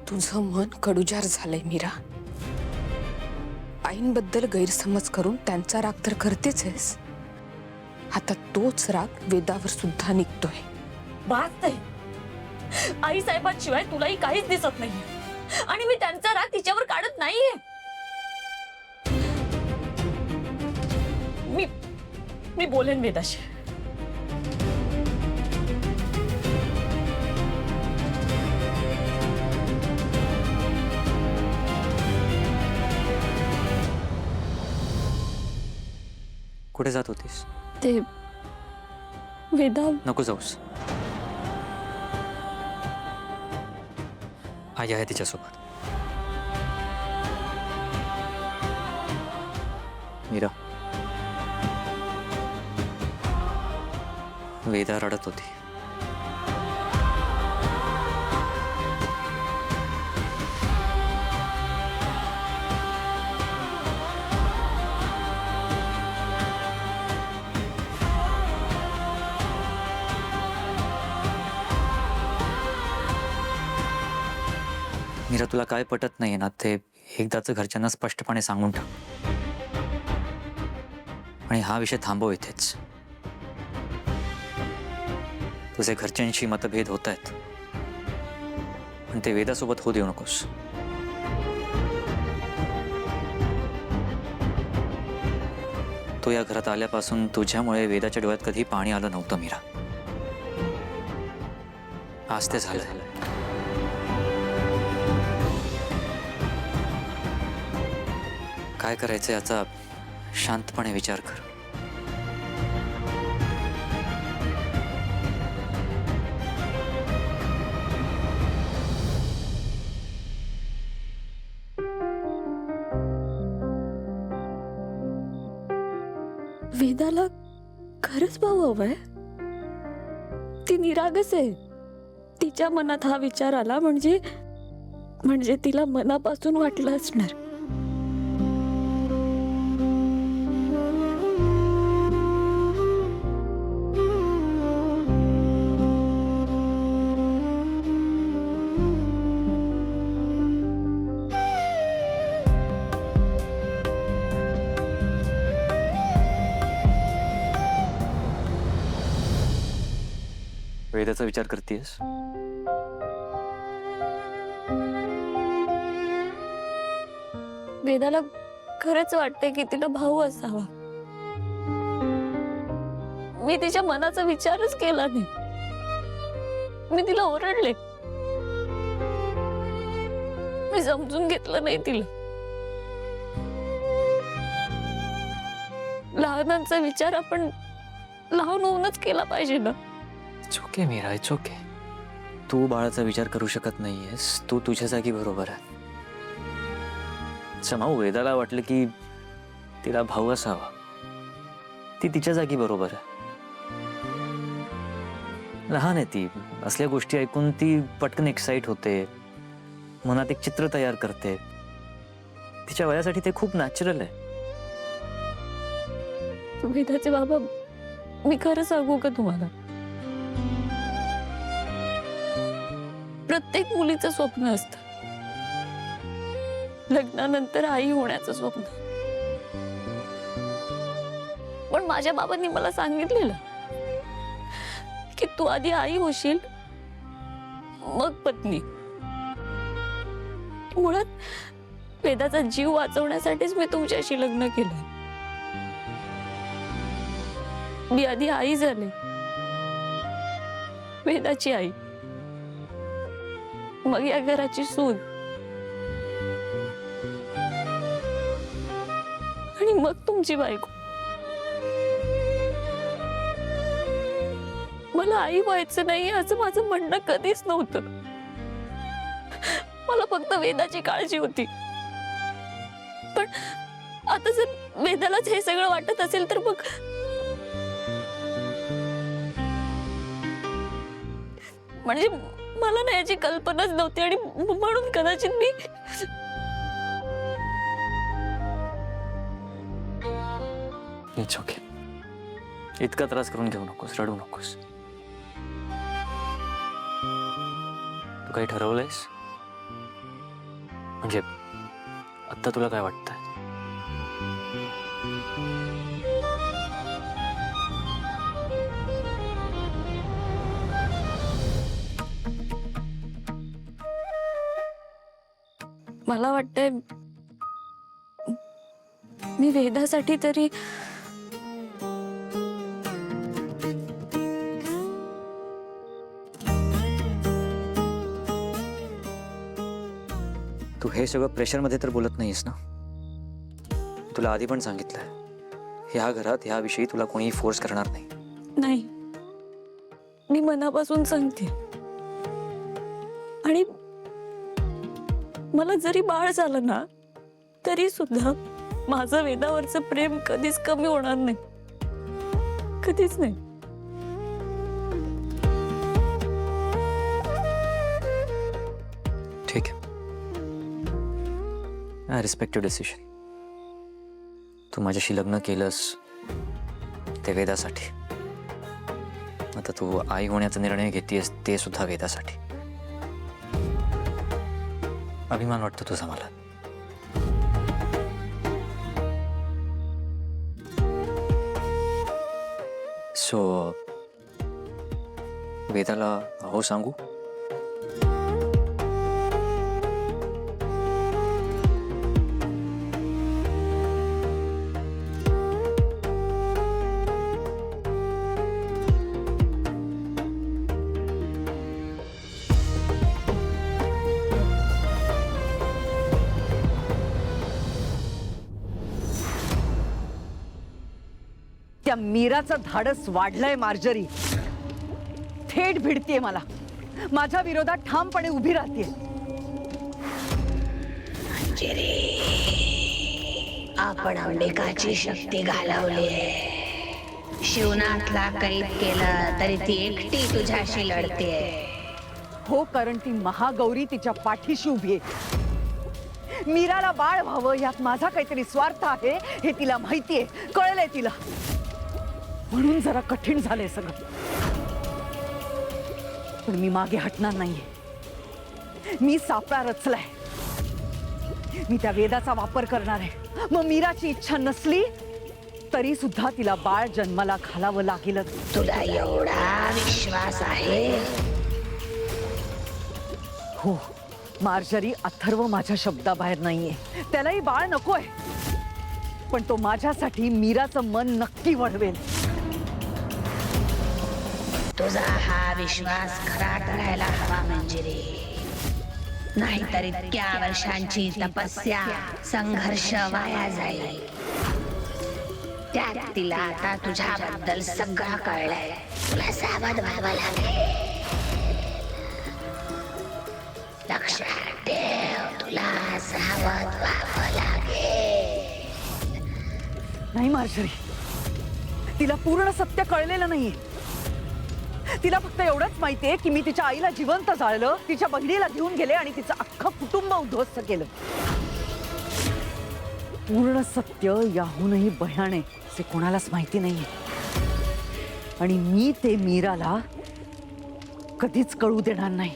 तुझं मन कडुजार झालंय मीरा। आईंबद्दल गैरसमज करून त्यांचा राग तर करतेच आहेस, आता तोच राग वेदावर सुद्धा निघतोय। बात आहे, आई साहेबांशिवाय तुलाही काहीच दिसत नाही आणि मी त्यांचा राग तिच्यावर काढत नाहीये। मी बोलेन वेदाशी। कुठे जात होतीस? ते वेदा नको जाऊस, आई आहे तिच्यासोबत। मीरा, वेदा रडत होती। मीरा, तुला काय पटत नाही ना ते एकदाच घरच्यांना स्पष्टपणे सांगून टाक आणि हा विषय थांबव इथेच। तुझे घरच्यांशी मतभेद होत आहेत, पण ते वेदासोबत होऊ देऊ नकोस। तो या घरात आल्यापासून तुझ्यामुळे वेदाच्या डोळ्यात कधी पाणी आलं नव्हतं मीरा, आज ते झालं। काय करायचं याचा शांतपणे विचार कर। वेदाला खरंच भाऊ हवाय? ती निरागस आहे, तिच्या मनात हा विचार आला म्हणजे तिला मनापासून वाटलं असणार। वेदाचा विचार करतेस? वेदाला खरंच वाटते की तिला भाऊ असावा। मी तिच्या मनाचा विचारच केला नाही, मी तिला ओरडले, मी समजून घेतलं नाही तिला। लहानांचा विचार आपण लहान होऊनच केला पाहिजे ना। It's okay Meera, it's okay. तू बाळाचा विचार करू शकत नाहीयेस, तू तुझ्या जागी बरोबर आहे। समाऊ वेदाला वाटलं की तिला भाऊ असावा, ती तिच्या जागी बरोबर आहे। लहान आहे ती, असल्या गोष्टी ऐकून ती पटकन एक्साइट होते, मनात एक चित्र तयार करते। तिच्या वयासाठी ते खूप नॅचरल आहे। वेदाचे बाबा, मी खरं सांगू का तुम्हाला, प्रत्येक मुलीचं स्वप्न असतं लग्नानंतर आई होण्याचं स्वप्न। पण माझ्या बाबांनी मला सांगितलेलं की तू आधी आई होशील मग पत्नी। मुळात वेदाचा जीव वाचवण्यासाठीच मी तुमच्याशी लग्न केलं। मी आधी आई झाले, वेदाची आई, मग या घराची सून, आणि मग तुमची बायको। मला आई व्हायचं नाही असं माझं म्हणणं कधीच नव्हतं, मला फक्त वेदाची काळजी होती। पण आता जर वेदालाच हे सगळं वाटत असेल तर मग म्हणजे मला ना याची कल्पनाच नव्हती, आणि म्हणून कदाचित मी इट्स ओके, इतका त्रास करून घेऊ नकोस, रडू नकोस। तू काही ठरवलंयस? म्हणजे आत्ता तुला काय वाटतंय? मला वाटतंय मी वेदासाठी तरी तू हे सगळं प्रेशरमध्ये तर बोलत नाहीस ना? तुला आधी पण सांगितलंय, ह्या घरात ह्या विषयी तुला कोणीही फोर्स करणार नाही. नाही. मी मनापासून सांगते. आणि मला जरी बाळ झालं ना तरी सुद्धा माझं वेदावरचं प्रेम कधीच कमी होणार नाही. कधीच नाही. ठीक आहे, आय रिस्पेक्ट युअर डिसिजन. तू माझ्याशी लग्न केलंस ते वेदासाठी. आता तू आई होण्याचा निर्णय घेतेस ते सुद्धा वेदासाठी. अभिमान वाटतो तुझा मला. सो वेदाला हो सांगू? त्या मीराचं धाडस वाढलंय मार्जरी. थेट भिडतीये मला, माझ्या विरोधात ठामपणे उभी राहतीये. आपण अंबिकाची शक्ती घालवली. शिवनाथला कैद केलं तरी ती एकटी तुझ्याशी लढते. हो, कारण ती महागौरी तिच्या पाठीशी उभी आहे. मीराला बाळ व्हावं यात माझा काहीतरी स्वार्थ आहे हे तिला माहितीये, कळलंय तिला. म्हणून जरा कठीण झालंय सगळं. पण मी मागे हटणार नाहीये. मी सापळा रचलाय. मी त्या वेदाचा वापर करणार आहे. मग मीराची इच्छा नसली तरी सुद्धा तिला बाळ जन्माला घालावं लागेलच. तुला एवढा विश्वास आहे? हो मार्जरी, अथर्व माझ्या शब्दाबाहेर नाहीये. त्यालाही बाळ नकोय, पण तो माझ्यासाठी मीराचं मन नक्की वळवेल. तुझा हा विश्वास खरा ठरायला हवा मंजिरी. नाहीतर इतक्या वर्षांची तपस्या, संघर्ष वाया जाईल. त्यात तिला आता तुझ्याबद्दल सगळं कळलंय. तुला सावध व्हावं लागेल. लक्षात ठेव, तुला सावध व्हावं लागेल. नाही मार्जरी, तिला पूर्ण सत्य कळलेलं नाहीये. तिला फक्त एवढंच माहितीये की मी तिच्या आईला जिवंत जाळलं, तिच्या बहिणीला घेऊन गेले आणि तिचं अख्खं कुटुंब उद्ध्वस्त केलं. पूर्ण सत्य याहूनही भयाने ते कोणालाच माहिती नाहीये. आणि मी ते मीराला कधीच कळू देणार नाही.